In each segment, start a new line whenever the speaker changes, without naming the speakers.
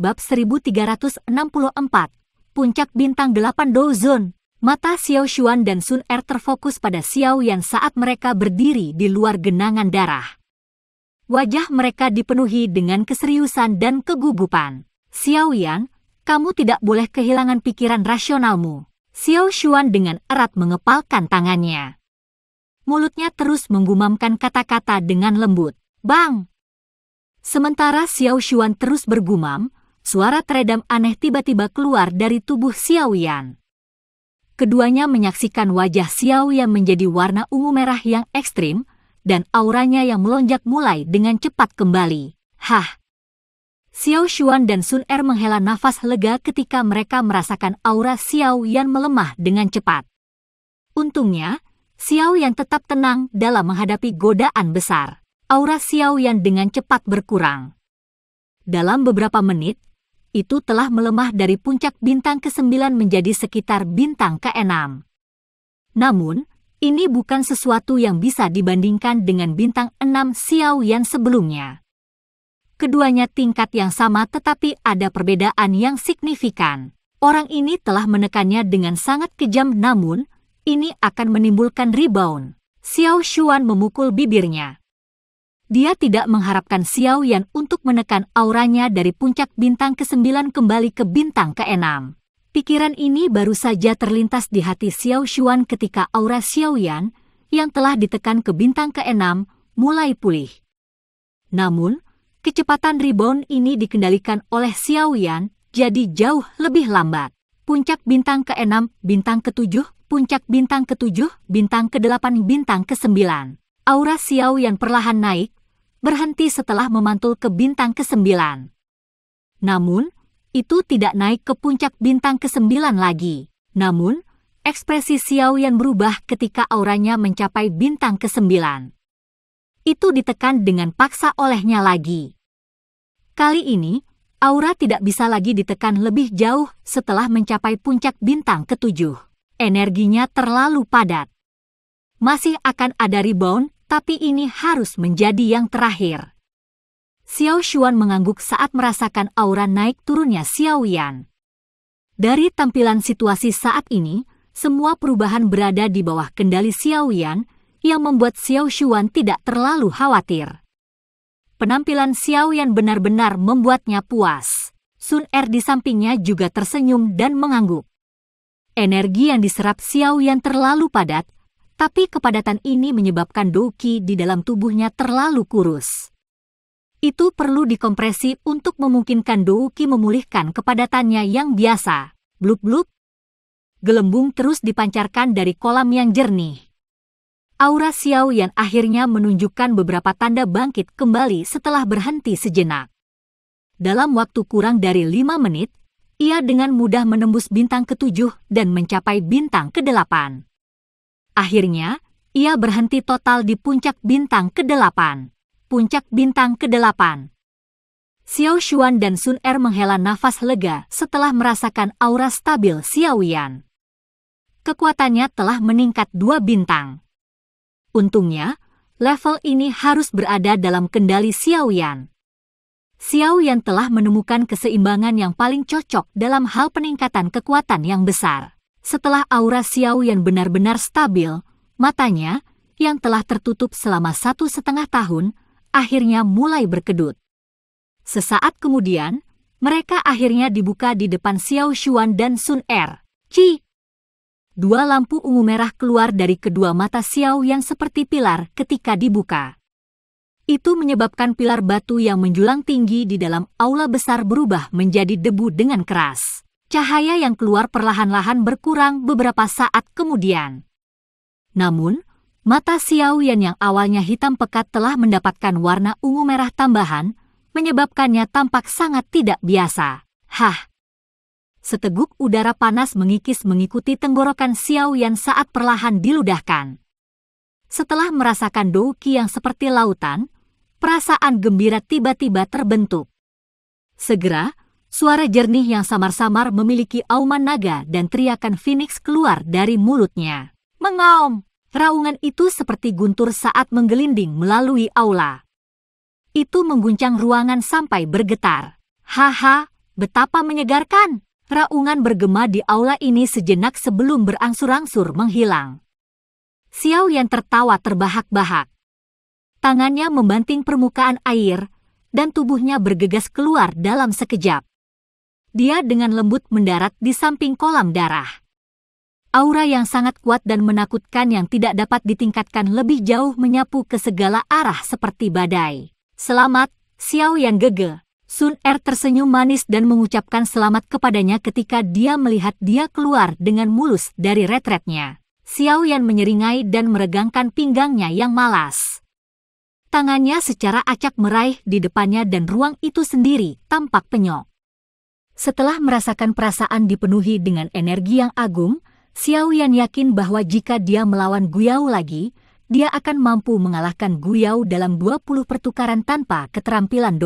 Bab 1364, Puncak Bintang 8 Douzon. Mata Xiao Xuan dan Sun Er terfokus pada Xiao Yan saat mereka berdiri di luar genangan darah. Wajah mereka dipenuhi dengan keseriusan dan kegugupan. Xiao Yan, kamu tidak boleh kehilangan pikiran rasionalmu. Xiao Xuan dengan erat mengepalkan tangannya. Mulutnya terus menggumamkan kata-kata dengan lembut. Bang! Sementara Xiao Xuan terus bergumam, suara teredam aneh tiba-tiba keluar dari tubuh Xiao Yan. Keduanya menyaksikan wajah Xiao Yan menjadi warna ungu merah yang ekstrim, dan auranya yang melonjak mulai dengan cepat kembali. Hah! Xiao Xuan dan Sun Er menghela nafas lega ketika mereka merasakan aura Xiao Yan melemah dengan cepat. Untungnya, Xiao Yan tetap tenang dalam menghadapi godaan besar. Aura Xiao Yan dengan cepat berkurang. Dalam beberapa menit, itu telah melemah dari puncak bintang ke-9 menjadi sekitar bintang ke-6. Namun, ini bukan sesuatu yang bisa dibandingkan dengan bintang 6 Xiao Yan sebelumnya. Keduanya tingkat yang sama tetapi ada perbedaan yang signifikan. Orang ini telah menekannya dengan sangat kejam namun, ini akan menimbulkan rebound. Xiao Xuan memukul bibirnya. Dia tidak mengharapkan Xiao Yan untuk menekan auranya dari puncak bintang ke-9 kembali ke bintang ke-6. Pikiran ini baru saja terlintas di hati Xiao Xuan ketika aura Xiao Yan yang telah ditekan ke bintang ke-6 mulai pulih. Namun, kecepatan rebound ini dikendalikan oleh Xiao Yan jadi jauh lebih lambat. Puncak bintang ke-6, bintang ke-7, puncak bintang ke-7, bintang ke-8, bintang ke-9. Aura Xiao Yan perlahan naik, berhenti setelah memantul ke bintang ke-9. Namun, itu tidak naik ke puncak bintang ke-9 lagi. Namun, ekspresi Xiao Yan berubah ketika auranya mencapai bintang ke-9. Itu ditekan dengan paksa olehnya lagi. Kali ini, aura tidak bisa lagi ditekan lebih jauh setelah mencapai puncak bintang ke-7. Energinya terlalu padat. Masih akan ada rebound, tapi ini harus menjadi yang terakhir. Xiao Xuan mengangguk saat merasakan aura naik turunnya Xiao Yan. Dari tampilan situasi saat ini, semua perubahan berada di bawah kendali Xiao Yan, yang membuat Xiao Xuan tidak terlalu khawatir. Penampilan Xiao Yan benar-benar membuatnya puas. Sun Er di sampingnya juga tersenyum dan mengangguk. Energi yang diserap Xiao Yan terlalu padat, tapi kepadatan ini menyebabkan Douqi di dalam tubuhnya terlalu kurus. Itu perlu dikompresi untuk memungkinkan Douqi memulihkan kepadatannya yang biasa. Blub-blub. Gelembung terus dipancarkan dari kolam yang jernih. Aura Xiao Yan akhirnya menunjukkan beberapa tanda bangkit kembali setelah berhenti sejenak. Dalam waktu kurang dari 5 menit, ia dengan mudah menembus bintang ke-7 dan mencapai bintang ke-8. Akhirnya, ia berhenti total di puncak bintang ke-8. Puncak bintang ke-8. Xiao Xuan dan Sun Er menghela nafas lega setelah merasakan aura stabil Xiao Yan. Kekuatannya telah meningkat 2 bintang. Untungnya, level ini harus berada dalam kendali Xiao Yan. Xiao Yan telah menemukan keseimbangan yang paling cocok dalam hal peningkatan kekuatan yang besar. Setelah aura Xiao Yan benar-benar stabil, matanya, yang telah tertutup selama 1,5 tahun, akhirnya mulai berkedut. Sesaat kemudian, mereka akhirnya dibuka di depan Xiao Xuan dan Sun Er. Ci! 2 lampu ungu merah keluar dari kedua mata Xiao Yan seperti pilar ketika dibuka. Itu menyebabkan pilar batu yang menjulang tinggi di dalam aula besar berubah menjadi debu dengan keras. Cahaya yang keluar perlahan-lahan berkurang beberapa saat kemudian. Namun, mata Xiao Yan yang awalnya hitam pekat telah mendapatkan warna ungu merah tambahan, menyebabkannya tampak sangat tidak biasa. Hah! Seteguk udara panas mengikis mengikuti tenggorokan Xiao Yan saat perlahan diludahkan. Setelah merasakan Douqi yang seperti lautan, perasaan gembira tiba-tiba terbentuk. Segera, suara jernih yang samar-samar memiliki auman naga dan teriakan Phoenix keluar dari mulutnya. Mengaum! Raungan itu seperti guntur saat menggelinding melalui aula. Itu mengguncang ruangan sampai bergetar. Haha, Betapa menyegarkan! Raungan bergema di aula ini sejenak sebelum berangsur-angsur menghilang. Xiao Yan tertawa terbahak-bahak. Tangannya membanting permukaan air, dan tubuhnya bergegas keluar dalam sekejap. Dia dengan lembut mendarat di samping kolam darah. Aura yang sangat kuat dan menakutkan yang tidak dapat ditingkatkan lebih jauh menyapu ke segala arah seperti badai. Selamat, Xiao Yan gege. Sun Er tersenyum manis dan mengucapkan selamat kepadanya ketika dia melihat dia keluar dengan mulus dari retretnya. Xiao Yan menyeringai dan meregangkan pinggangnya yang malas. Tangannya secara acak meraih di depannya dan ruang itu sendiri tampak penyok. Setelah merasakan perasaan dipenuhi dengan energi yang agung, Xiao Yan yakin bahwa jika dia melawan Guyao lagi, dia akan mampu mengalahkan Guyao dalam 20 pertukaran tanpa keterampilan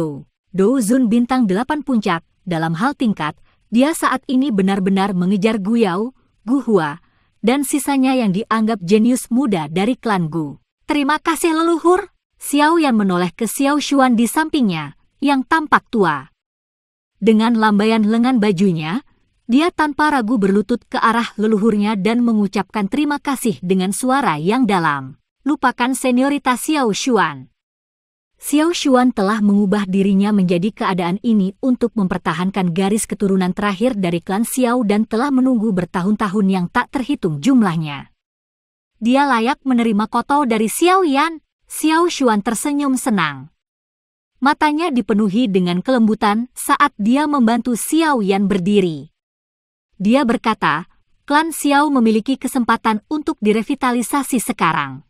Douzun bintang 8 puncak. Dalam hal tingkat, dia saat ini benar-benar mengejar Guyao, Gu Hua, dan sisanya yang dianggap jenius muda dari klan Gu. Terima kasih leluhur. Xiao Yan menoleh ke Xiao Xuan di sampingnya, yang tampak tua. Dengan lambaian lengan bajunya, dia tanpa ragu berlutut ke arah leluhurnya dan mengucapkan terima kasih dengan suara yang dalam. Lupakan senioritas Xiao Xuan. Xiao Xuan telah mengubah dirinya menjadi keadaan ini untuk mempertahankan garis keturunan terakhir dari klan Xiao dan telah menunggu bertahun-tahun yang tak terhitung jumlahnya. Dia layak menerima koto dari Xiao Yan. Xiao Xuan tersenyum senang. Matanya dipenuhi dengan kelembutan saat dia membantu Xiao Yan berdiri. Dia berkata, klan Xiao memiliki kesempatan untuk direvitalisasi sekarang.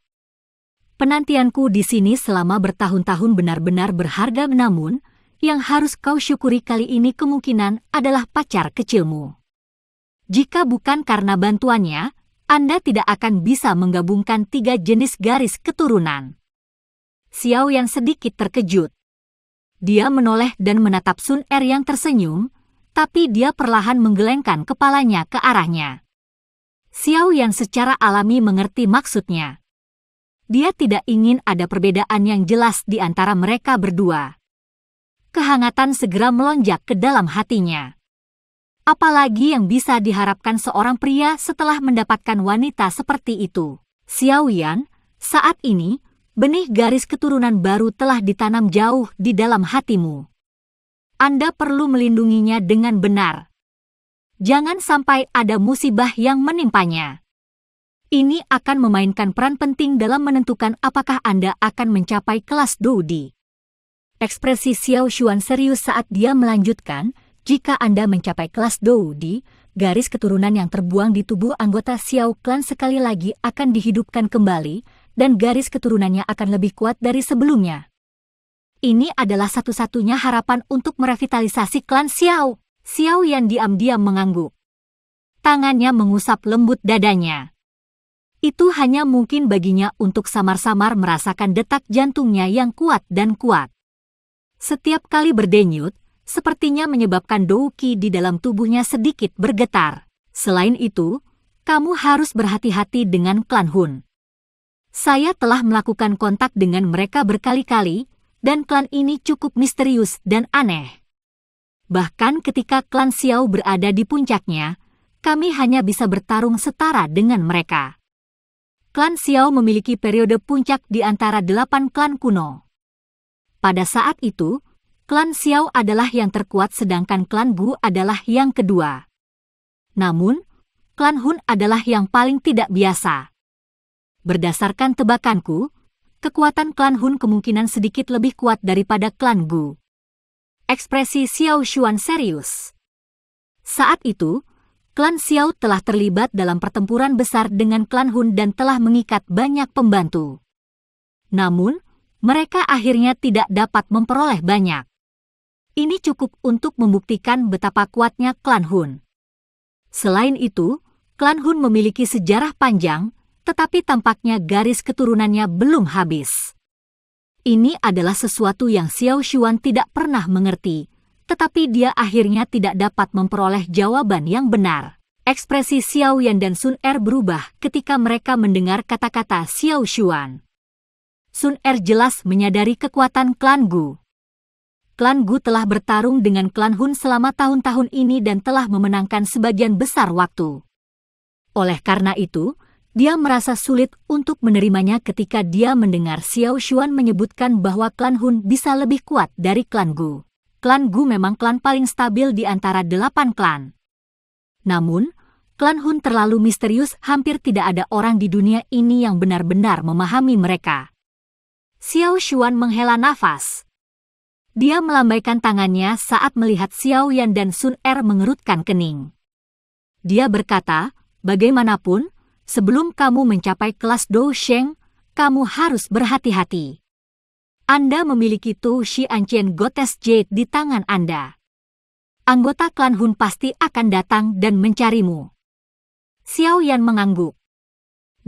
Penantianku di sini selama bertahun-tahun benar-benar berharga, namun yang harus kau syukuri kali ini kemungkinan adalah pacar kecilmu. Jika bukan karena bantuannya, Anda tidak akan bisa menggabungkan 3 jenis garis keturunan. Xiao yang sedikit terkejut. Dia menoleh dan menatap Sun Er yang tersenyum, tapi dia perlahan menggelengkan kepalanya ke arahnya. Xiao yang secara alami mengerti maksudnya. Dia tidak ingin ada perbedaan yang jelas di antara mereka berdua. Kehangatan segera melonjak ke dalam hatinya. Apalagi yang bisa diharapkan seorang pria setelah mendapatkan wanita seperti itu? Xiao Yan, saat ini, benih garis keturunan baru telah ditanam jauh di dalam hatimu. Anda perlu melindunginya dengan benar. Jangan sampai ada musibah yang menimpanya. Ini akan memainkan peran penting dalam menentukan apakah Anda akan mencapai kelas Doudi. Ekspresi Xiao Xuan serius saat dia melanjutkan, jika Anda mencapai kelas Doudi, garis keturunan yang terbuang di tubuh anggota Xiao Clan sekali lagi akan dihidupkan kembali, dan garis keturunannya akan lebih kuat dari sebelumnya. Ini adalah satu-satunya harapan untuk merevitalisasi klan Xiao. Xiao Yan diam-diam mengangguk. Tangannya mengusap lembut dadanya. Itu hanya mungkin baginya untuk samar-samar merasakan detak jantungnya yang kuat dan kuat. Setiap kali berdenyut, sepertinya menyebabkan douqi di dalam tubuhnya sedikit bergetar. Selain itu, kamu harus berhati-hati dengan klan Hun. Saya telah melakukan kontak dengan mereka berkali-kali, dan klan ini cukup misterius dan aneh. Bahkan ketika klan Xiao berada di puncaknya, kami hanya bisa bertarung setara dengan mereka. Klan Xiao memiliki periode puncak di antara 8 klan kuno. Pada saat itu, klan Xiao adalah yang terkuat sedangkan klan Gu adalah yang kedua. Namun, klan Hun adalah yang paling tidak biasa. Berdasarkan tebakanku, kekuatan klan Hun kemungkinan sedikit lebih kuat daripada klan Gu. Ekspresi Xiao Xuan serius. Saat itu, klan Xiao telah terlibat dalam pertempuran besar dengan klan Hun dan telah mengikat banyak pembantu. Namun, mereka akhirnya tidak dapat memperoleh banyak. Ini cukup untuk membuktikan betapa kuatnya klan Hun. Selain itu, klan Hun memiliki sejarah panjang, tetapi tampaknya garis keturunannya belum habis. Ini adalah sesuatu yang Xiao Xuan tidak pernah mengerti, tetapi dia akhirnya tidak dapat memperoleh jawaban yang benar. Ekspresi Xiao Yan dan Sun Er berubah ketika mereka mendengar kata-kata Xiao Xuan. Sun Er jelas menyadari kekuatan klan Gu. Klan Gu telah bertarung dengan klan Hun selama tahun-tahun ini dan telah memenangkan sebagian besar waktu. Oleh karena itu, dia merasa sulit untuk menerimanya ketika dia mendengar Xiao Xuan menyebutkan bahwa klan Hun bisa lebih kuat dari klan Gu. Klan Gu memang klan paling stabil di antara 8 klan. Namun, klan Hun terlalu misterius, hampir tidak ada orang di dunia ini yang benar-benar memahami mereka. Xiao Xuan menghela nafas. Dia melambaikan tangannya saat melihat Xiao Yan dan Sun Er mengerutkan kening. Dia berkata, bagaimanapun, sebelum kamu mencapai kelas Dou Sheng, kamu harus berhati-hati. Anda memiliki Tu Shi Ancient Goddess Jade di tangan Anda. Anggota klan Hun pasti akan datang dan mencarimu. Xiao Yan mengangguk.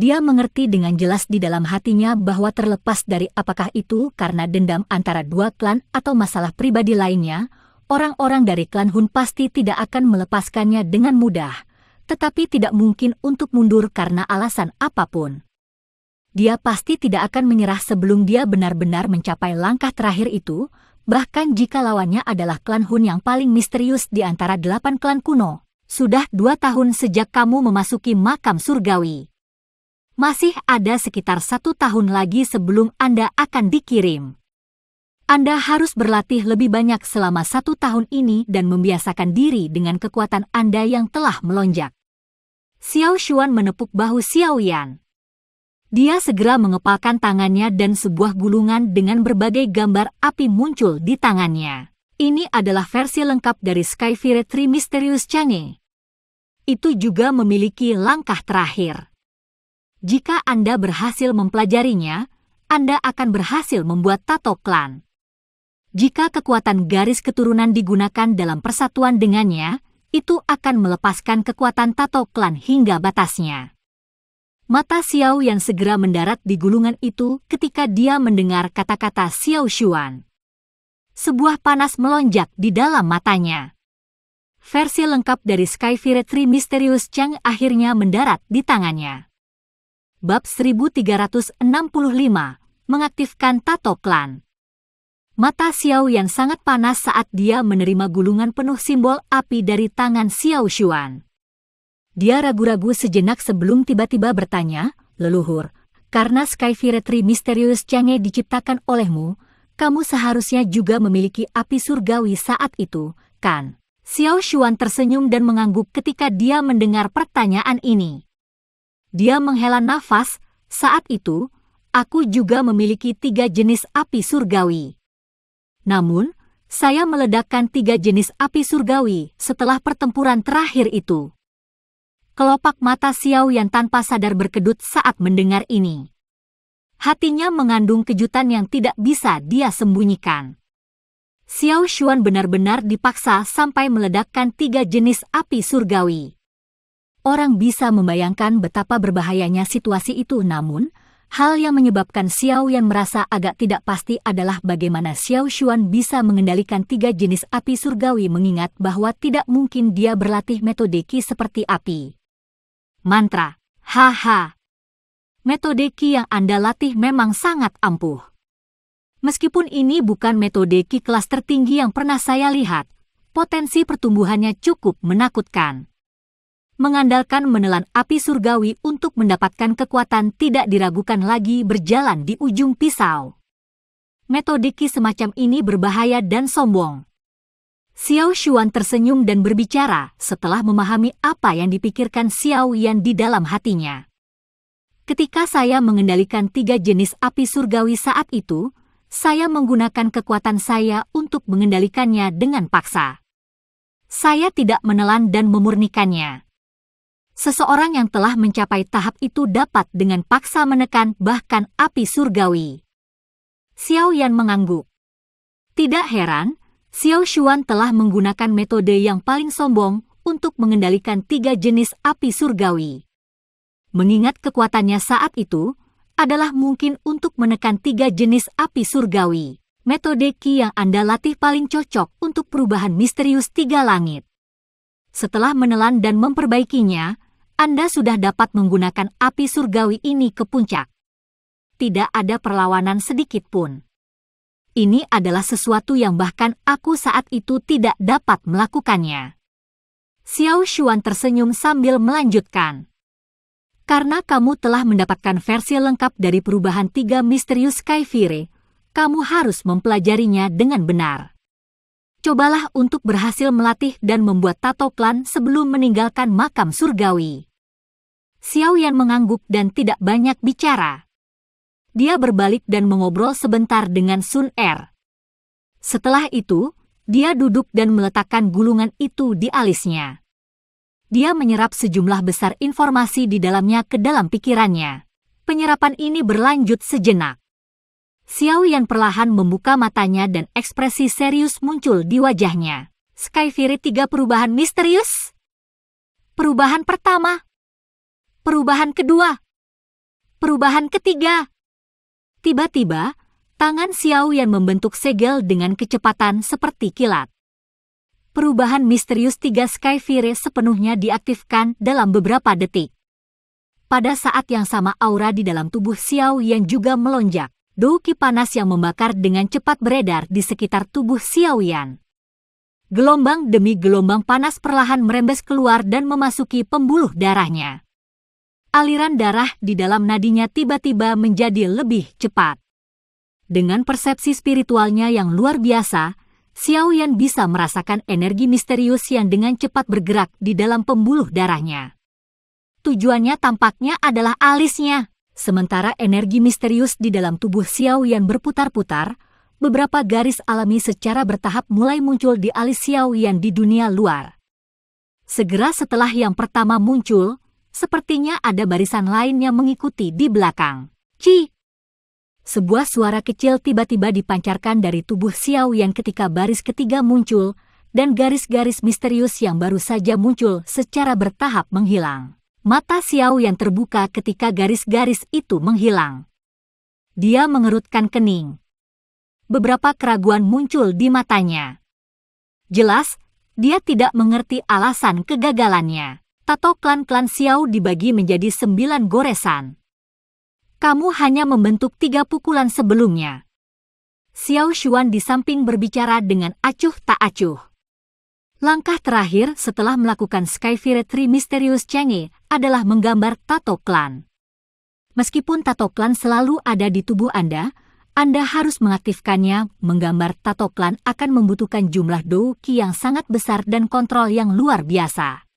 Dia mengerti dengan jelas di dalam hatinya bahwa terlepas dari apakah itu karena dendam antara 2 klan atau masalah pribadi lainnya, orang-orang dari klan Hun pasti tidak akan melepaskannya dengan mudah, tetapi tidak mungkin untuk mundur karena alasan apapun. Dia pasti tidak akan menyerah sebelum dia benar-benar mencapai langkah terakhir itu, bahkan jika lawannya adalah klan Hun yang paling misterius di antara 8 klan kuno. Sudah 2 tahun sejak kamu memasuki makam surgawi. Masih ada sekitar 1 tahun lagi sebelum Anda akan dikirim. Anda harus berlatih lebih banyak selama 1 tahun ini dan membiasakan diri dengan kekuatan Anda yang telah melonjak. Xiao Xuan menepuk bahu Xiao Yan. Dia segera mengepalkan tangannya dan sebuah gulungan dengan berbagai gambar api muncul di tangannya. Ini adalah versi lengkap dari Sky Fire Tree Mysterious Chang'e. Itu juga memiliki langkah terakhir. Jika Anda berhasil mempelajarinya, Anda akan berhasil membuat tato klan. Jika kekuatan garis keturunan digunakan dalam persatuan dengannya, itu akan melepaskan kekuatan tato klan hingga batasnya. Mata Xiao yang segera mendarat di gulungan itu ketika dia mendengar kata-kata Xiao Xuan. Sebuah panas melonjak di dalam matanya. Versi lengkap dari Sky Fire Tree Mysterious Chang'e akhirnya mendarat di tangannya. Bab 1365, mengaktifkan tato klan. Mata Xiao Yan sangat panas saat dia menerima gulungan penuh simbol api dari tangan Xiao Xuan. Dia ragu-ragu sejenak sebelum tiba-tiba bertanya, leluhur, karena Sky Fire Tree Mysterious Chang'e diciptakan olehmu, kamu seharusnya juga memiliki api surgawi saat itu, kan? Xiao Xuan tersenyum dan mengangguk ketika dia mendengar pertanyaan ini. Dia menghela nafas, saat itu, aku juga memiliki 3 jenis api surgawi. Namun, saya meledakkan 3 jenis api surgawi setelah pertempuran terakhir itu. Kelopak mata Xiao Yan tanpa sadar berkedut saat mendengar ini. Hatinya mengandung kejutan yang tidak bisa dia sembunyikan. Xiao Xuan benar-benar dipaksa sampai meledakkan 3 jenis api surgawi. Orang bisa membayangkan betapa berbahayanya situasi itu, namun, hal yang menyebabkan Xiao Yan merasa agak tidak pasti adalah bagaimana Xiao Xuan bisa mengendalikan 3 jenis api surgawi mengingat bahwa tidak mungkin dia berlatih metode Qi seperti api. Mantra, haha. Metode Qi yang Anda latih memang sangat ampuh. Meskipun ini bukan metode Qi kelas tertinggi yang pernah saya lihat, potensi pertumbuhannya cukup menakutkan. Mengandalkan menelan api surgawi untuk mendapatkan kekuatan tidak diragukan lagi berjalan di ujung pisau. Metode Qi semacam ini berbahaya dan sombong. Xiao Xuan tersenyum dan berbicara setelah memahami apa yang dipikirkan Xiao Yan di dalam hatinya. Ketika saya mengendalikan 3 jenis api surgawi saat itu, saya menggunakan kekuatan saya untuk mengendalikannya dengan paksa. Saya tidak menelan dan memurnikannya. Seseorang yang telah mencapai tahap itu dapat dengan paksa menekan bahkan api surgawi. Xiao Yan mengangguk. Tidak heran, Xiao Xuan telah menggunakan metode yang paling sombong untuk mengendalikan 3 jenis api surgawi. Mengingat kekuatannya saat itu, adalah mungkin untuk menekan 3 jenis api surgawi. Metode Qi yang Anda latih paling cocok untuk perubahan misterius 3 langit. Setelah menelan dan memperbaikinya, Anda sudah dapat menggunakan api surgawi ini ke puncak. Tidak ada perlawanan sedikit pun. Ini adalah sesuatu yang bahkan aku saat itu tidak dapat melakukannya. Xiao Xuan tersenyum sambil melanjutkan. Karena kamu telah mendapatkan versi lengkap dari perubahan 3 misterius Skyfire, kamu harus mempelajarinya dengan benar. Cobalah untuk berhasil melatih dan membuat tato klan sebelum meninggalkan makam surgawi. Xiao Yan mengangguk dan tidak banyak bicara. Dia berbalik dan mengobrol sebentar dengan Sun Er. Setelah itu, dia duduk dan meletakkan gulungan itu di alisnya. Dia menyerap sejumlah besar informasi di dalamnya ke dalam pikirannya. Penyerapan ini berlanjut sejenak. Xiao Yan perlahan membuka matanya dan ekspresi serius muncul di wajahnya. Skyfire 3 perubahan misterius? Perubahan pertama. Perubahan kedua. Perubahan ketiga. Tiba-tiba, tangan Xiao Yan membentuk segel dengan kecepatan seperti kilat. Perubahan misterius 3 Skyfire sepenuhnya diaktifkan dalam beberapa detik. Pada saat yang sama aura di dalam tubuh Xiao Yan juga melonjak. Douki panas yang membakar dengan cepat beredar di sekitar tubuh Xiao Yan. Gelombang demi gelombang panas perlahan merembes keluar dan memasuki pembuluh darahnya. Aliran darah di dalam nadinya tiba-tiba menjadi lebih cepat. Dengan persepsi spiritualnya yang luar biasa, Xiao Yan bisa merasakan energi misterius yang dengan cepat bergerak di dalam pembuluh darahnya. Tujuannya tampaknya adalah alisnya. Sementara energi misterius di dalam tubuh Xiao Yan berputar-putar, beberapa garis alami secara bertahap mulai muncul di alis Xiao Yan di dunia luar. Segera setelah yang pertama muncul, sepertinya ada barisan lain yang mengikuti di belakang. Ci! Sebuah suara kecil tiba-tiba dipancarkan dari tubuh Xiao Yan ketika baris ketiga muncul, dan garis-garis misterius yang baru saja muncul secara bertahap menghilang. Mata Xiao Yan terbuka ketika garis-garis itu menghilang. Dia mengerutkan kening. Beberapa keraguan muncul di matanya. Jelas, dia tidak mengerti alasan kegagalannya. Tato klan-klan Xiao dibagi menjadi 9 goresan. Kamu hanya membentuk 3 pukulan sebelumnya. Xiao Xuan di samping berbicara dengan acuh tak acuh. Langkah terakhir setelah melakukan Skyfire 3 Mysterious Change adalah menggambar tato klan. Meskipun tato klan selalu ada di tubuh Anda harus mengaktifkannya. Menggambar tato klan akan membutuhkan jumlah douki yang sangat besar dan kontrol yang luar biasa.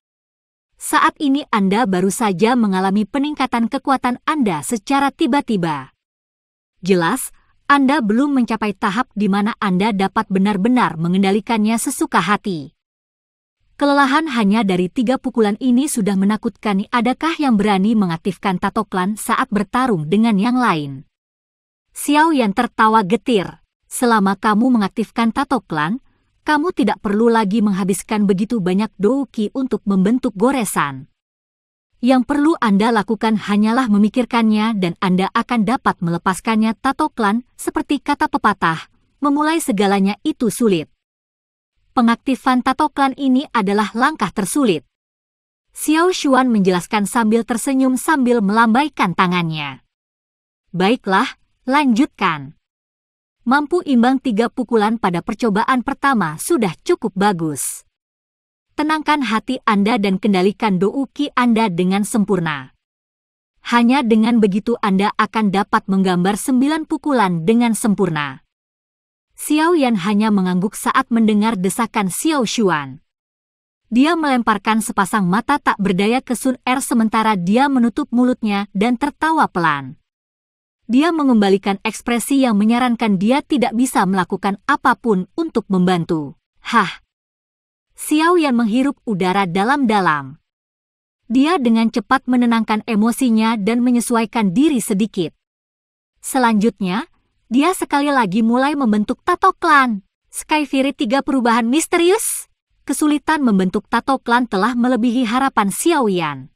Saat ini Anda baru saja mengalami peningkatan kekuatan Anda secara tiba-tiba. Jelas, Anda belum mencapai tahap di mana Anda dapat benar-benar mengendalikannya sesuka hati. Kelelahan hanya dari 3 pukulan ini sudah menakutkan. Adakah yang berani mengaktifkan tato klan saat bertarung dengan yang lain? Xiao Yan tertawa getir. Selama kamu mengaktifkan tato klan, kamu tidak perlu lagi menghabiskan begitu banyak douki untuk membentuk goresan. Yang perlu Anda lakukan hanyalah memikirkannya dan Anda akan dapat melepaskannya. Tato klan, seperti kata pepatah, memulai segalanya itu sulit. Pengaktifan tato klan ini adalah langkah tersulit. Xiao Xuan menjelaskan sambil tersenyum sambil melambaikan tangannya. Baiklah, lanjutkan. Mampu imbang 3 pukulan pada percobaan pertama sudah cukup bagus. Tenangkan hati Anda dan kendalikan douki Anda dengan sempurna. Hanya dengan begitu Anda akan dapat menggambar 9 pukulan dengan sempurna. Xiao Yan hanya mengangguk saat mendengar desakan Xiao Xuan. Dia melemparkan sepasang mata tak berdaya ke Sun Er sementara dia menutup mulutnya dan tertawa pelan. Dia mengembalikan ekspresi yang menyarankan dia tidak bisa melakukan apapun untuk membantu. Hah! Xiao Yan menghirup udara dalam-dalam. Dia dengan cepat menenangkan emosinya dan menyesuaikan diri sedikit. Selanjutnya, dia sekali lagi mulai membentuk tato klan. Skyfire 3 perubahan misterius. Kesulitan membentuk tato klan telah melebihi harapan Xiao Yan.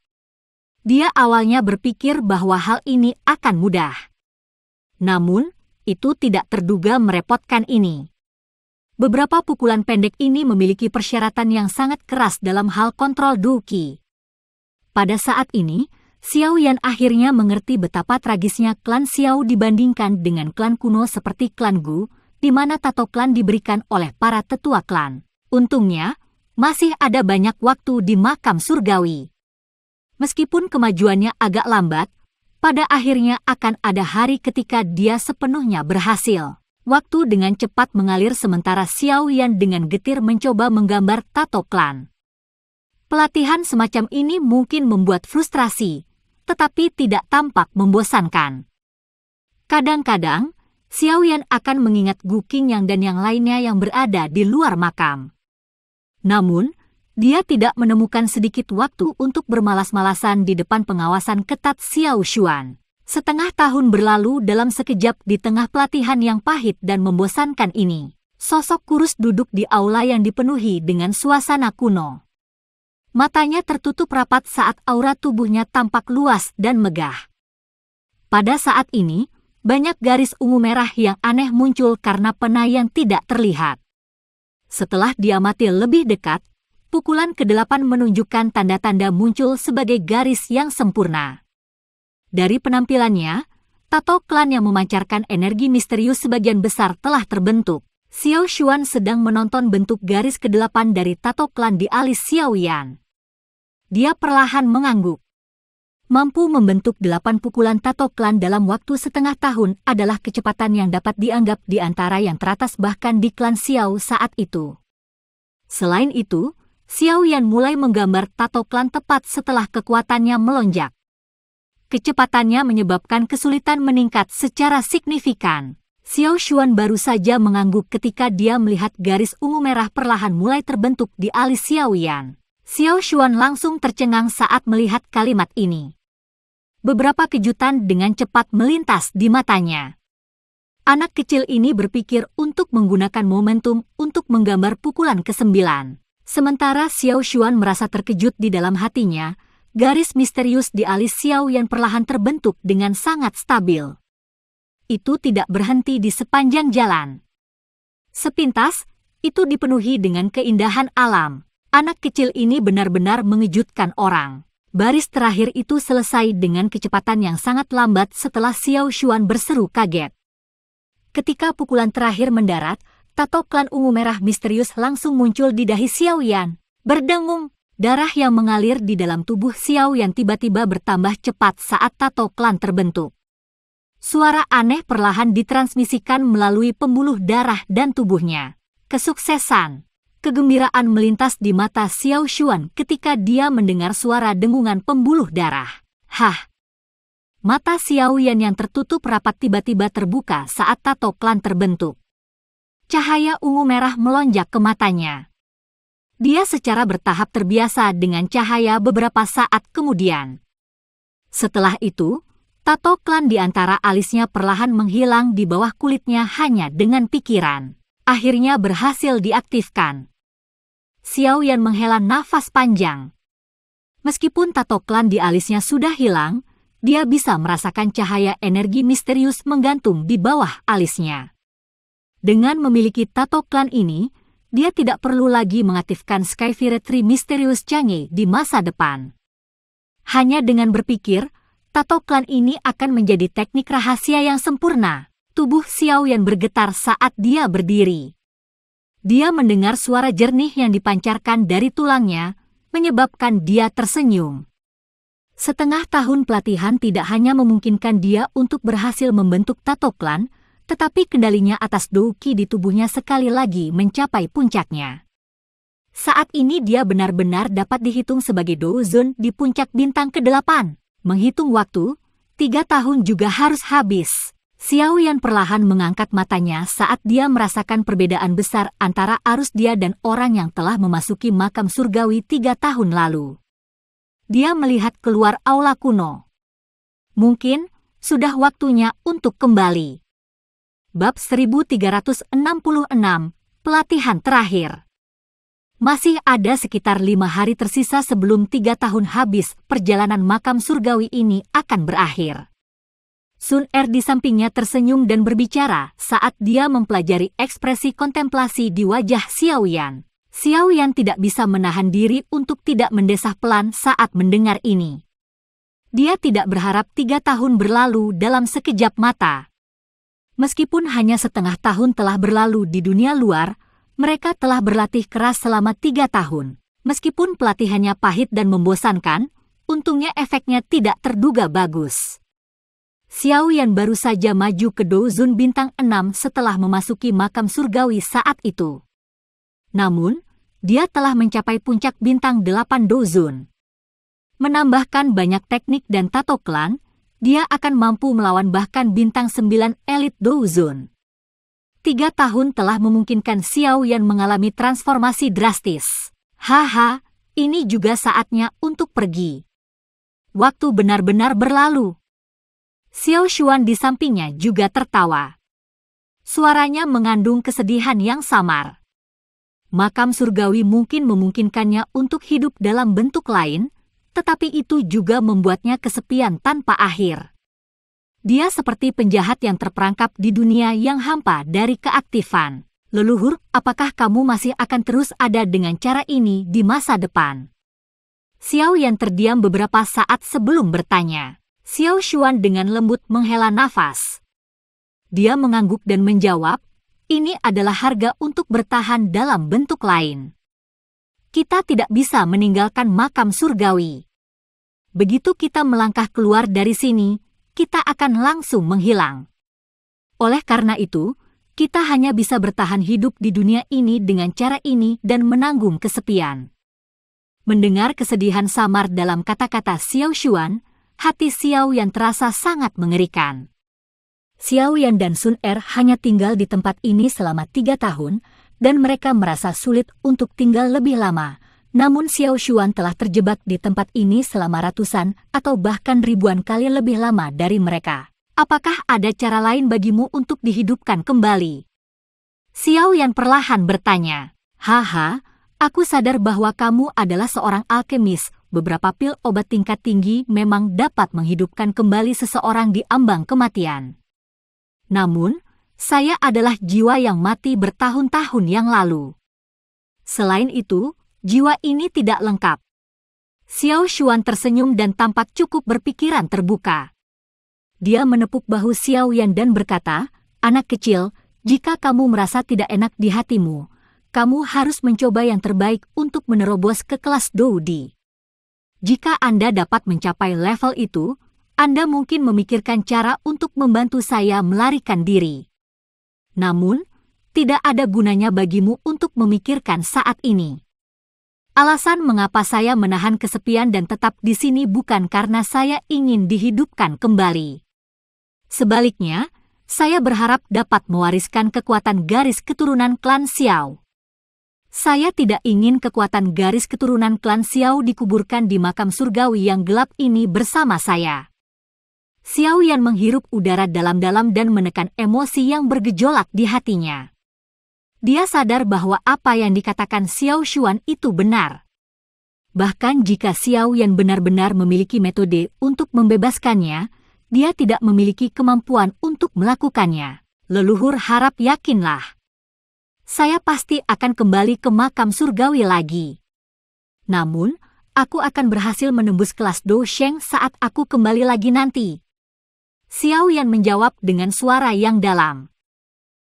Dia awalnya berpikir bahwa hal ini akan mudah. Namun, itu tidak terduga merepotkan ini. Beberapa pukulan pendek ini memiliki persyaratan yang sangat keras dalam hal kontrol douki. Pada saat ini, Xiao Yan akhirnya mengerti betapa tragisnya klan Xiao dibandingkan dengan klan kuno seperti klan Gu, di mana tato klan diberikan oleh para tetua klan. Untungnya, masih ada banyak waktu di makam surgawi. Meskipun kemajuannya agak lambat, pada akhirnya akan ada hari ketika dia sepenuhnya berhasil. Waktu dengan cepat mengalir sementara Xiao Yan dengan getir mencoba menggambar tato klan. Pelatihan semacam ini mungkin membuat frustrasi, tetapi tidak tampak membosankan. Kadang-kadang, Xiao Yan akan mengingat Gu Qingyang dan yang lainnya yang berada di luar makam. Namun, dia tidak menemukan sedikit waktu untuk bermalas-malasan di depan pengawasan ketat Xiao Xuan. Setengah tahun berlalu dalam sekejap di tengah pelatihan yang pahit dan membosankan ini. Sosok kurus duduk di aula yang dipenuhi dengan suasana kuno. Matanya tertutup rapat saat aura tubuhnya tampak luas dan megah. Pada saat ini, banyak garis ungu merah yang aneh muncul karena pena yang tidak terlihat. Setelah diamati lebih dekat, pukulan ke-8 menunjukkan tanda-tanda muncul sebagai garis yang sempurna. Dari penampilannya, tato klan yang memancarkan energi misterius sebagian besar telah terbentuk. Xiao Xuan sedang menonton bentuk garis ke-8 dari tato klan di alis Xiao Yan. Dia perlahan mengangguk. Mampu membentuk 8 pukulan tato klan dalam waktu setengah tahun adalah kecepatan yang dapat dianggap di antara yang teratas bahkan di klan Xiao saat itu. Selain itu, Xiao Yan mulai menggambar tato klan tepat setelah kekuatannya melonjak. Kecepatannya menyebabkan kesulitan meningkat secara signifikan. Xiao Xuan baru saja mengangguk ketika dia melihat garis ungu merah perlahan mulai terbentuk di alis Xiao Yan. Xiao Xuan langsung tercengang saat melihat kalimat ini. Beberapa kejutan dengan cepat melintas di matanya. Anak kecil ini berpikir untuk menggunakan momentum untuk menggambar pukulan ke-9. Sementara Xiao Xuan merasa terkejut di dalam hatinya, garis misterius di alis Xiao Yan perlahan terbentuk dengan sangat stabil. Itu tidak berhenti di sepanjang jalan. Sepintas, itu dipenuhi dengan keindahan alam. Anak kecil ini benar-benar mengejutkan orang. Baris terakhir itu selesai dengan kecepatan yang sangat lambat setelah Xiao Xuan berseru kaget. Ketika pukulan terakhir mendarat, tato klan ungu merah misterius langsung muncul di dahi Xiao Yan. Berdengung, darah yang mengalir di dalam tubuh Xiao Yan tiba-tiba bertambah cepat saat tato klan terbentuk. Suara aneh perlahan ditransmisikan melalui pembuluh darah dan tubuhnya. Kesuksesan. Kegembiraan melintas di mata Xiao Xuan ketika dia mendengar suara dengungan pembuluh darah. Hah! Mata Xiao Yan yang tertutup rapat tiba-tiba terbuka saat tato klan terbentuk. Cahaya ungu merah melonjak ke matanya. Dia secara bertahap terbiasa dengan cahaya beberapa saat kemudian. Setelah itu, tato klan di antara alisnya perlahan menghilang di bawah kulitnya hanya dengan pikiran. Akhirnya berhasil diaktifkan. Xiao Yan menghela nafas panjang. Meskipun tato klan di alisnya sudah hilang, dia bisa merasakan cahaya energi misterius menggantung di bawah alisnya. Dengan memiliki tato klan ini, dia tidak perlu lagi mengaktifkan Skyfire Tree Misterius Chang'e di masa depan. Hanya dengan berpikir, tato klan ini akan menjadi teknik rahasia yang sempurna. Tubuh Xiao Yan bergetar saat dia berdiri. Dia mendengar suara jernih yang dipancarkan dari tulangnya, menyebabkan dia tersenyum. Setengah tahun pelatihan tidak hanya memungkinkan dia untuk berhasil membentuk tato klan, tetapi kendalinya atas douqi di tubuhnya sekali lagi mencapai puncaknya. Saat ini dia benar-benar dapat dihitung sebagai Douzun di puncak bintang ke-8. Menghitung waktu, 3 tahun juga harus habis. Xiao Yan perlahan mengangkat matanya saat dia merasakan perbedaan besar antara arus dia dan orang yang telah memasuki makam surgawi 3 tahun lalu. Dia melihat keluar aula kuno. Mungkin sudah waktunya untuk kembali. Bab 1366, Pelatihan Terakhir. Masih ada sekitar 5 hari tersisa sebelum 3 tahun habis, perjalanan makam surgawi ini akan berakhir. Sun Er di sampingnya tersenyum dan berbicara saat dia mempelajari ekspresi kontemplasi di wajah Xiao Yan. Xiao Yan tidak bisa menahan diri untuk tidak mendesah pelan saat mendengar ini. Dia tidak berharap 3 tahun berlalu dalam sekejap mata. Meskipun hanya setengah tahun telah berlalu di dunia luar, mereka telah berlatih keras selama 3 tahun. Meskipun pelatihannya pahit dan membosankan, untungnya efeknya tidak terduga bagus. Xiao Yan baru saja maju ke Dozun bintang 6 setelah memasuki makam surgawi saat itu. Namun, dia telah mencapai puncak bintang 8 Dozun. Menambahkan banyak teknik dan tato klan, dia akan mampu melawan bahkan bintang 9 elit Dozun. 3 tahun telah memungkinkan Xiao Yan mengalami transformasi drastis. Haha, ini juga saatnya untuk pergi. Waktu benar-benar berlalu. Xiao Xuan di sampingnya juga tertawa. Suaranya mengandung kesedihan yang samar. Makam surgawi mungkin memungkinkannya untuk hidup dalam bentuk lain, tetapi itu juga membuatnya kesepian tanpa akhir. Dia seperti penjahat yang terperangkap di dunia yang hampa dari keaktifan. Leluhur, apakah kamu masih akan terus ada dengan cara ini di masa depan? Xiao Yan terdiam beberapa saat sebelum bertanya. Xiao Xuan dengan lembut menghela nafas. Dia mengangguk dan menjawab, ini adalah harga untuk bertahan dalam bentuk lain. Kita tidak bisa meninggalkan makam surgawi. Begitu kita melangkah keluar dari sini, kita akan langsung menghilang. Oleh karena itu, kita hanya bisa bertahan hidup di dunia ini dengan cara ini dan menanggung kesepian. Mendengar kesedihan samar dalam kata-kata Xiao Xuan, hati Xiao Yan terasa sangat mengerikan. Xiao Yan dan Sun Er hanya tinggal di tempat ini selama 3 tahun, dan mereka merasa sulit untuk tinggal lebih lama. Namun Xiao Xuan telah terjebak di tempat ini selama ratusan atau bahkan ribuan kali lebih lama dari mereka. Apakah ada cara lain bagimu untuk dihidupkan kembali? Xiao Yan perlahan bertanya. Haha, aku sadar bahwa kamu adalah seorang alkemis. Beberapa pil obat tingkat tinggi memang dapat menghidupkan kembali seseorang di ambang kematian. Namun, saya adalah jiwa yang mati bertahun-tahun yang lalu. Selain itu, jiwa ini tidak lengkap. Xiao Xuan tersenyum dan tampak cukup berpikiran terbuka. Dia menepuk bahu Xiao Yan dan berkata, anak kecil, jika kamu merasa tidak enak di hatimu, kamu harus mencoba yang terbaik untuk menerobos ke kelas Doudi. Jika Anda dapat mencapai level itu, Anda mungkin memikirkan cara untuk membantu saya melarikan diri. Namun, tidak ada gunanya bagimu untuk memikirkan saat ini. Alasan mengapa saya menahan kesepian dan tetap di sini bukan karena saya ingin dihidupkan kembali. Sebaliknya, saya berharap dapat mewariskan kekuatan garis keturunan klan Xiao. Saya tidak ingin kekuatan garis keturunan klan Xiao dikuburkan di makam surgawi yang gelap ini bersama saya. Xiao Yan menghirup udara dalam-dalam dan menekan emosi yang bergejolak di hatinya. Dia sadar bahwa apa yang dikatakan Xiao Xuan itu benar. Bahkan jika Xiao Yan benar-benar memiliki metode untuk membebaskannya, dia tidak memiliki kemampuan untuk melakukannya. Leluhur harap yakinlah. Saya pasti akan kembali ke makam surgawi lagi. Namun, aku akan berhasil menembus kelas Do Sheng saat aku kembali lagi nanti. Xiao Yan menjawab dengan suara yang dalam.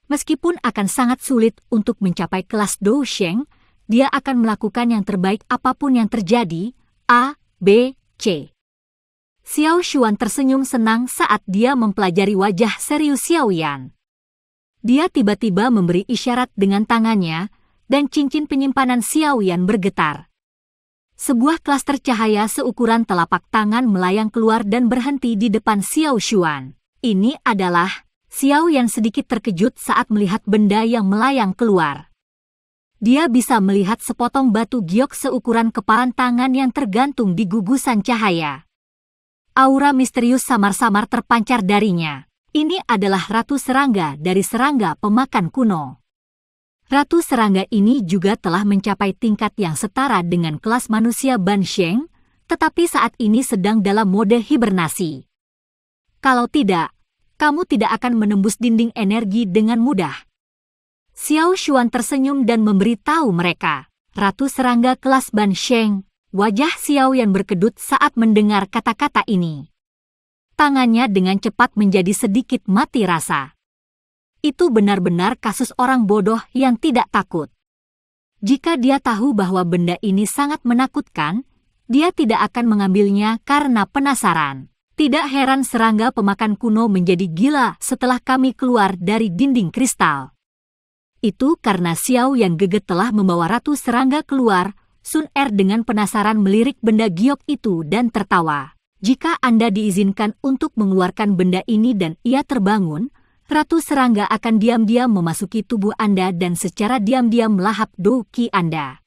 Meskipun akan sangat sulit untuk mencapai kelas Do Sheng, dia akan melakukan yang terbaik apapun yang terjadi. A, B, C. Xiao Xuan tersenyum senang saat dia mempelajari wajah serius Xiao Yan. Dia tiba-tiba memberi isyarat dengan tangannya, dan cincin penyimpanan Xiao Yan bergetar. Sebuah klaster cahaya seukuran telapak tangan melayang keluar dan berhenti di depan Xiao Xuan. Ini adalah... Xiao Yan sedikit terkejut saat melihat benda yang melayang keluar. Dia bisa melihat sepotong batu giok seukuran kepalan tangan yang tergantung di gugusan cahaya. Aura misterius samar-samar terpancar darinya. Ini adalah Ratu Serangga dari serangga pemakan kuno. Ratu Serangga ini juga telah mencapai tingkat yang setara dengan kelas manusia Ban Sheng, tetapi saat ini sedang dalam mode hibernasi. Kalau tidak, kamu tidak akan menembus dinding energi dengan mudah. Xiao Xuan tersenyum dan memberitahu mereka, Ratu Serangga kelas Ban Sheng. Wajah Xiao Yan berkedut saat mendengar kata-kata ini. Tangannya dengan cepat menjadi sedikit mati rasa. Itu benar-benar kasus orang bodoh yang tidak takut. Jika dia tahu bahwa benda ini sangat menakutkan, dia tidak akan mengambilnya karena penasaran. Tidak heran serangga pemakan kuno menjadi gila setelah kami keluar dari dinding kristal. Itu karena Xiao yang geget telah membawa Ratu Serangga keluar. Sun Er dengan penasaran melirik benda giok itu dan tertawa. Jika Anda diizinkan untuk mengeluarkan benda ini dan ia terbangun, Ratu Serangga akan diam-diam memasuki tubuh Anda dan secara diam-diam melahap Do Qi Anda.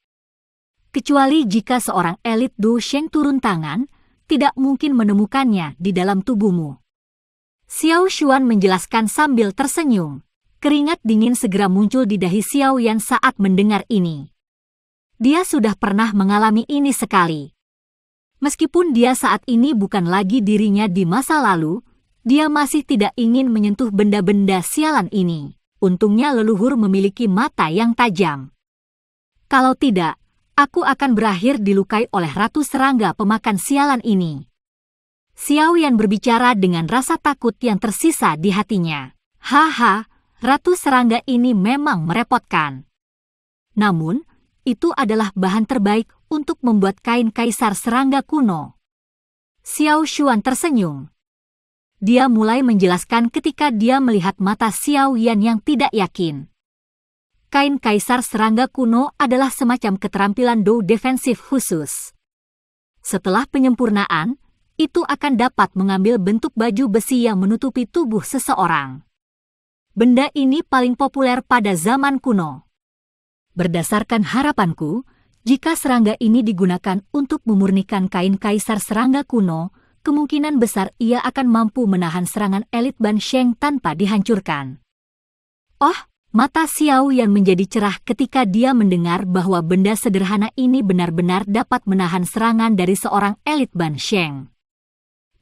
Kecuali jika seorang elit Do Sheng turun tangan, tidak mungkin menemukannya di dalam tubuhmu. Xiao Xuan menjelaskan sambil tersenyum. Keringat dingin segera muncul di dahi Xiao Yan saat mendengar ini. Dia sudah pernah mengalami ini sekali. Meskipun dia saat ini bukan lagi dirinya di masa lalu, dia masih tidak ingin menyentuh benda-benda sialan ini. Untungnya leluhur memiliki mata yang tajam. Kalau tidak, aku akan berakhir dilukai oleh Ratu Serangga pemakan sialan ini. Xiao Yan berbicara dengan rasa takut yang tersisa di hatinya. Haha, Ratu Serangga ini memang merepotkan. Namun, itu adalah bahan terbaik untuk membuat kain kaisar serangga kuno. Xiao Xuan tersenyum. Dia mulai menjelaskan ketika dia melihat mata Xiao Yan yang tidak yakin. Kain kaisar serangga kuno adalah semacam keterampilan Do defensif khusus. Setelah penyempurnaan, itu akan dapat mengambil bentuk baju besi yang menutupi tubuh seseorang. Benda ini paling populer pada zaman kuno. Berdasarkan harapanku, jika serangga ini digunakan untuk memurnikan kain kaisar serangga kuno, kemungkinan besar ia akan mampu menahan serangan elit Ban Sheng tanpa dihancurkan. Oh, mata Xiao Yan menjadi cerah ketika dia mendengar bahwa benda sederhana ini benar-benar dapat menahan serangan dari seorang elit Ban Sheng.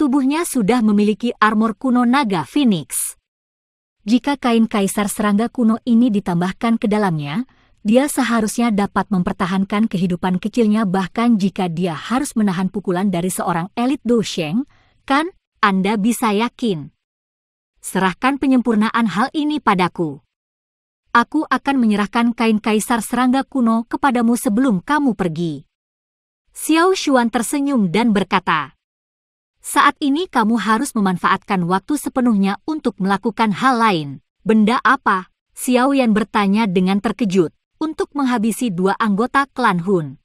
Tubuhnya sudah memiliki armor kuno naga Phoenix. Jika kain kaisar serangga kuno ini ditambahkan ke dalamnya, dia seharusnya dapat mempertahankan kehidupan kecilnya bahkan jika dia harus menahan pukulan dari seorang elit Do Sheng, kan? Anda bisa yakin. Serahkan penyempurnaan hal ini padaku. Aku akan menyerahkan kain kaisar serangga kuno kepadamu sebelum kamu pergi. Xiao Xuan tersenyum dan berkata, saat ini kamu harus memanfaatkan waktu sepenuhnya untuk melakukan hal lain. Benda apa? Xiao Yan bertanya dengan terkejut. Untuk menghabisi 2 anggota klan Hun.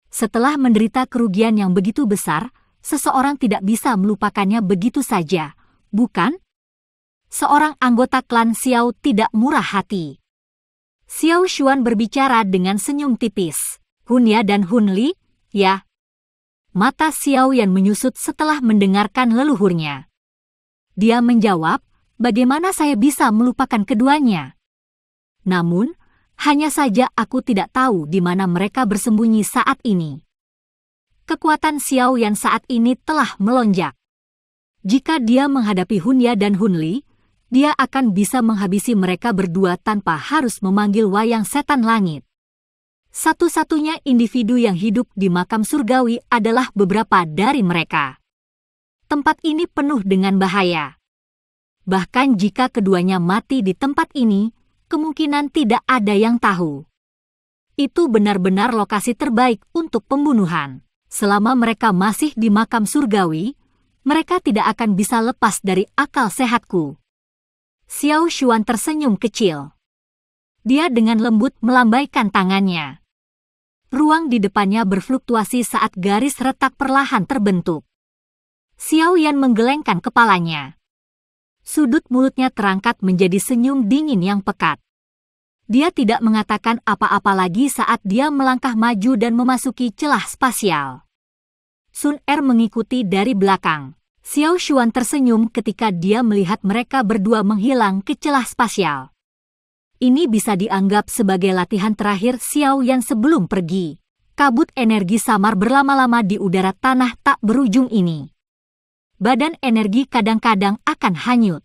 Setelah menderita kerugian yang begitu besar, seseorang tidak bisa melupakannya begitu saja, bukan? Seorang anggota klan Xiao tidak murah hati. Xiao Xuan berbicara dengan senyum tipis. Hun Ya dan Hun Li, ya. Mata Xiao Yan menyusut setelah mendengarkan leluhurnya. Dia menjawab, bagaimana saya bisa melupakan keduanya? Namun, hanya saja aku tidak tahu di mana mereka bersembunyi saat ini. Kekuatan Xiao Yan saat ini telah melonjak. Jika dia menghadapi Hun Ya dan Hun Li, dia akan bisa menghabisi mereka berdua tanpa harus memanggil wayang setan langit. Satu-satunya individu yang hidup di makam surgawi adalah beberapa dari mereka. Tempat ini penuh dengan bahaya. Bahkan jika keduanya mati di tempat ini, kemungkinan tidak ada yang tahu. Itu benar-benar lokasi terbaik untuk pembunuhan. Selama mereka masih di makam surgawi, mereka tidak akan bisa lepas dari akal sehatku. Xiao Xuan tersenyum kecil. Dia dengan lembut melambaikan tangannya. Ruang di depannya berfluktuasi saat garis retak perlahan terbentuk. Xiao Yan menggelengkan kepalanya. Sudut mulutnya terangkat menjadi senyum dingin yang pekat. Dia tidak mengatakan apa-apa lagi saat dia melangkah maju dan memasuki celah spasial. Sun Er mengikuti dari belakang. Xiao Xuan tersenyum ketika dia melihat mereka berdua menghilang ke celah spasial. Ini bisa dianggap sebagai latihan terakhir Xiao Yan sebelum pergi. Kabut energi samar berlama-lama di udara tanah tak berujung ini. Badan energi kadang-kadang akan hanyut.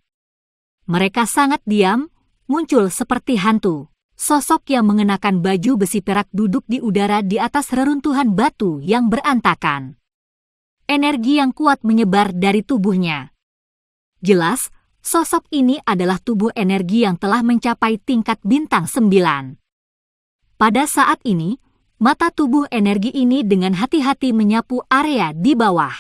Mereka sangat diam, muncul seperti hantu. Sosok yang mengenakan baju besi perak duduk di udara di atas reruntuhan batu yang berantakan. Energi yang kuat menyebar dari tubuhnya. Jelas, Sosok ini adalah tubuh energi yang telah mencapai tingkat bintang 9. Pada saat ini, mata tubuh energi ini dengan hati-hati menyapu area di bawah.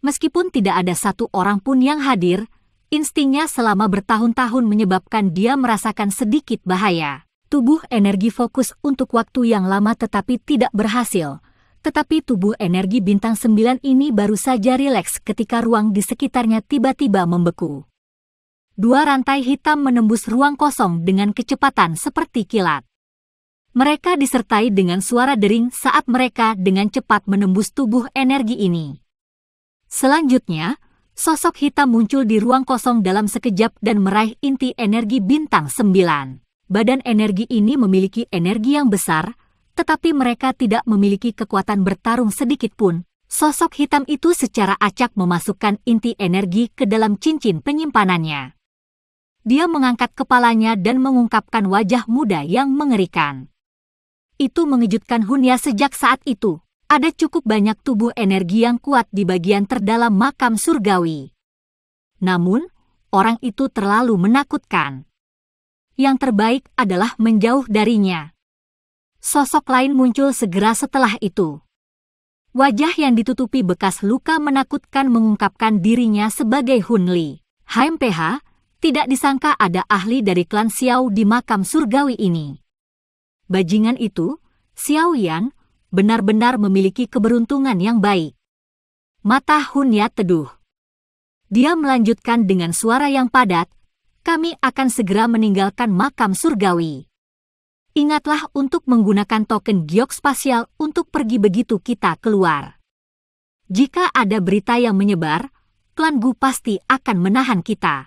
Meskipun tidak ada satu orang pun yang hadir, instingnya selama bertahun-tahun menyebabkan dia merasakan sedikit bahaya. Tubuh energi fokus untuk waktu yang lama tetapi tidak berhasil. Tetapi tubuh energi bintang 9 ini baru saja rileks ketika ruang di sekitarnya tiba-tiba membeku. 2 rantai hitam menembus ruang kosong dengan kecepatan seperti kilat. Mereka disertai dengan suara dering saat mereka dengan cepat menembus tubuh energi ini. Selanjutnya, sosok hitam muncul di ruang kosong dalam sekejap dan meraih inti energi bintang 9. Badan energi ini memiliki energi yang besar, tetapi mereka tidak memiliki kekuatan bertarung sedikit pun. Sosok hitam itu secara acak memasukkan inti energi ke dalam cincin penyimpanannya. Dia mengangkat kepalanya dan mengungkapkan wajah muda yang mengerikan. Itu mengejutkan Hunya sejak saat itu. Ada cukup banyak tubuh energi yang kuat di bagian terdalam makam surgawi. Namun, orang itu terlalu menakutkan. Yang terbaik adalah menjauh darinya. Sosok lain muncul segera setelah itu. Wajah yang ditutupi bekas luka menakutkan mengungkapkan dirinya sebagai Hun Li. HMPH, tidak disangka ada ahli dari klan Xiao di makam surgawi ini. Bajingan itu, Xiao Yan, benar-benar memiliki keberuntungan yang baik. Mata Hunya teduh. Dia melanjutkan dengan suara yang padat, kami akan segera meninggalkan makam surgawi. Ingatlah untuk menggunakan token giok spasial untuk pergi begitu kita keluar. Jika ada berita yang menyebar, klan Gu pasti akan menahan kita.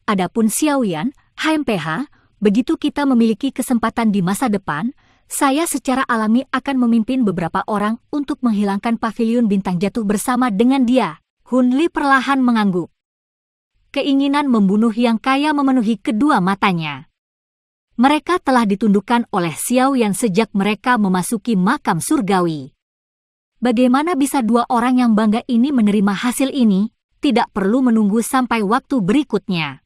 Adapun Xiao Yan, HMPH, begitu kita memiliki kesempatan di masa depan, saya secara alami akan memimpin beberapa orang untuk menghilangkan pavilion bintang jatuh bersama dengan dia. Hun Li perlahan mengangguk. Keinginan membunuh yang kaya memenuhi kedua matanya. Mereka telah ditundukkan oleh Xiao Yan sejak mereka memasuki makam surgawi. Bagaimana bisa 2 orang yang bangga ini menerima hasil ini? Tidak perlu menunggu sampai waktu berikutnya.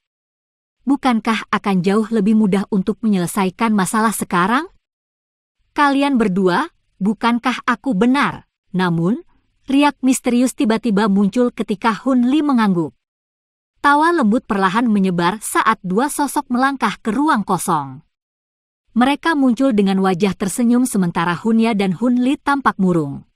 Bukankah akan jauh lebih mudah untuk menyelesaikan masalah sekarang? Kalian berdua, bukankah aku benar? Namun, riak misterius tiba-tiba muncul ketika Hun Li mengangguk. Tawa lembut perlahan menyebar saat 2 sosok melangkah ke ruang kosong. Mereka muncul dengan wajah tersenyum sementara Hunya dan Hun Li tampak murung.